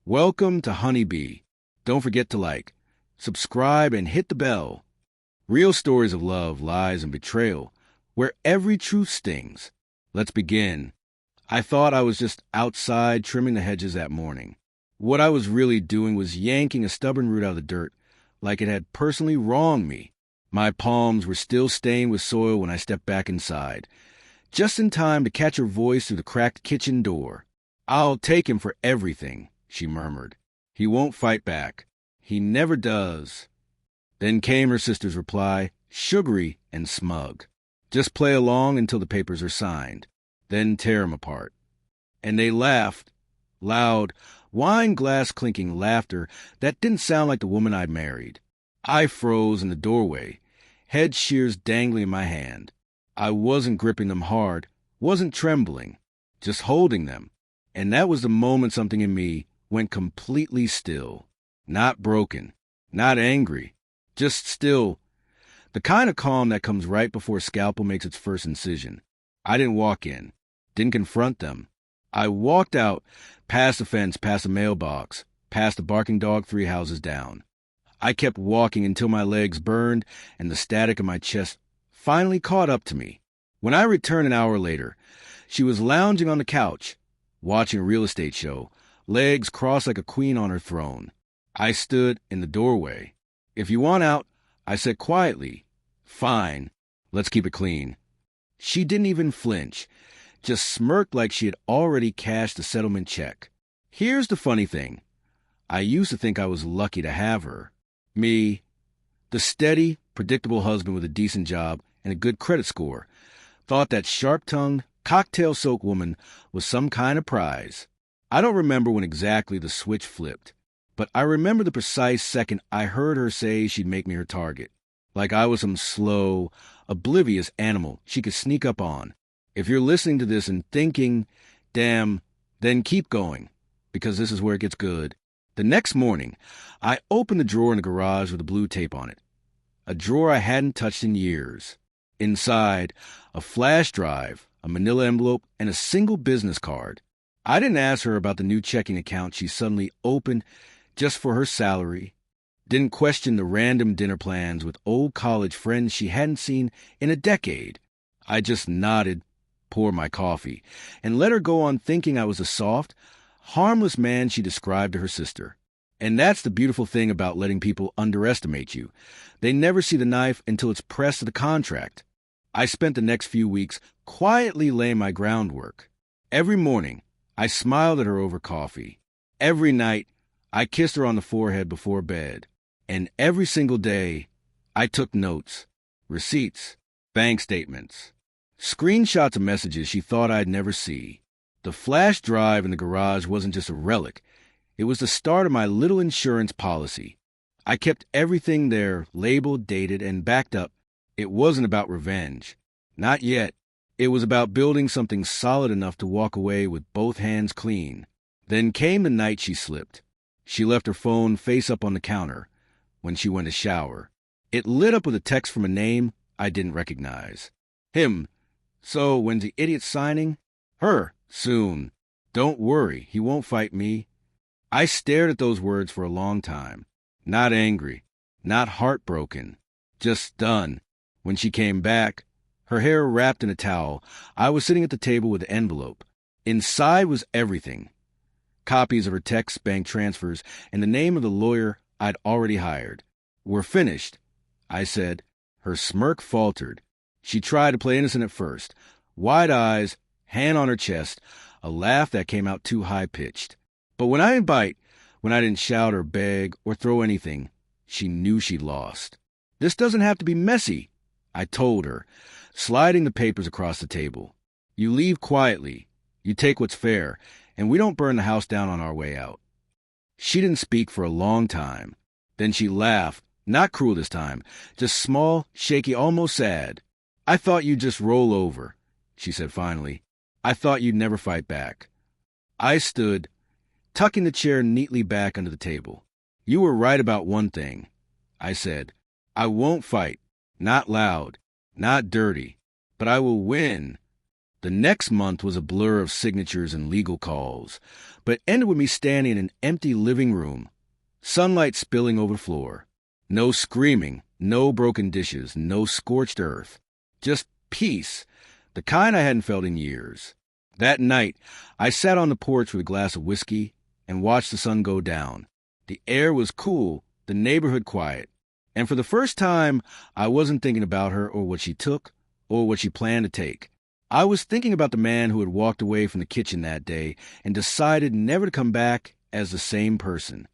Welcome to Honeybee. Don't forget to like, subscribe, and hit the bell. Real stories of love, lies, and betrayal, where every truth stings. Let's begin. I thought I was just outside trimming the hedges that morning. What I was really doing was yanking a stubborn root out of the dirt, like it had personally wronged me. My palms were still stained with soil when I stepped back inside, just in time to catch her voice through the cracked kitchen door. "I'll take him for everything," she murmured. "He won't fight back. He never does." Then came her sister's reply, sugary and smug. "Just play along until the papers are signed. Then tear 'em apart." And they laughed, loud, wine glass clinking laughter that didn't sound like the woman I'd married. I froze in the doorway, head shears dangling in my hand. I wasn't gripping them hard, wasn't trembling, just holding them. And that was the moment something in me went completely still. Not broken, not angry, just still. The kind of calm that comes right before a scalpel makes its first incision. I didn't walk in, didn't confront them. I walked out, past the fence, past the mailbox, past the barking dog 3 houses down. I kept walking until my legs burned and the static in my chest finally caught up to me. When I returned an hour later, she was lounging on the couch, watching a real estate show, legs crossed like a queen on her throne. I stood in the doorway. "If you want out," I said quietly. "Fine. Let's keep it clean." She didn't even flinch, just smirked like she had already cashed the settlement check. Here's the funny thing. I used to think I was lucky to have her. Me, the steady, predictable husband with a decent job and a good credit score, thought that sharp-tongued, cocktail-soaked woman was some kind of prize. I don't remember when exactly the switch flipped, but I remember the precise second I heard her say she'd make me her target, like I was some slow, oblivious animal she could sneak up on. If you're listening to this and thinking, damn, then keep going, because this is where it gets good. The next morning, I opened the drawer in the garage with the blue tape on it, a drawer I hadn't touched in years. Inside, a flash drive, a manila envelope, and a single business card. I didn't ask her about the new checking account she suddenly opened just for her salary. Didn't question the random dinner plans with old college friends she hadn't seen in a decade. I just nodded, poured my coffee, and let her go on thinking I was a soft, harmless man she described to her sister. And that's the beautiful thing about letting people underestimate you. They never see the knife until it's pressed to the contract. I spent the next few weeks quietly laying my groundwork. Every morning, I smiled at her over coffee. Every night, I kissed her on the forehead before bed. And every single day, I took notes, receipts, bank statements, screenshots of messages she thought I'd never see. The flash drive in the garage wasn't just a relic. It was the start of my little insurance policy. I kept everything there, labeled, dated, and backed up. It wasn't about revenge. Not yet. It was about building something solid enough to walk away with both hands clean. Then came the night she slipped. She left her phone face up on the counter when she went to shower. It lit up with a text from a name I didn't recognize. Him. "So, when's the idiot signing?" Her. "Soon. Don't worry, he won't fight me." I stared at those words for a long time. Not angry, not heartbroken, just stunned. When she came back, her hair wrapped in a towel, I was sitting at the table with the envelope. Inside was everything. Copies of her texts, bank transfers, and the name of the lawyer I'd already hired. "We're finished," I said. Her smirk faltered. She tried to play innocent at first. Wide eyes, hand on her chest, a laugh that came out too high-pitched. But when I didn't bite, when I didn't shout or beg or throw anything, she knew she'd lost. "This doesn't have to be messy," I told her, sliding the papers across the table. "You leave quietly, you take what's fair, and we don't burn the house down on our way out." She didn't speak for a long time. Then she laughed, not cruel this time, just small, shaky, almost sad. "I thought you'd just roll over," she said finally. "I thought you'd never fight back." I stood, tucking the chair neatly back under the table. "You were right about one thing," I said. "I won't fight. Not loud. Not dirty. But I will win." The next month was a blur of signatures and legal calls, but ended with me standing in an empty living room, sunlight spilling over the floor. No screaming, no broken dishes, no scorched earth. Just peace, the kind I hadn't felt in years. That night, I sat on the porch with a glass of whiskey and watched the sun go down. The air was cool, the neighborhood quiet. And for the first time, I wasn't thinking about her or what she took or what she planned to take. I was thinking about the man who had walked away from the kitchen that day and decided never to come back as the same person.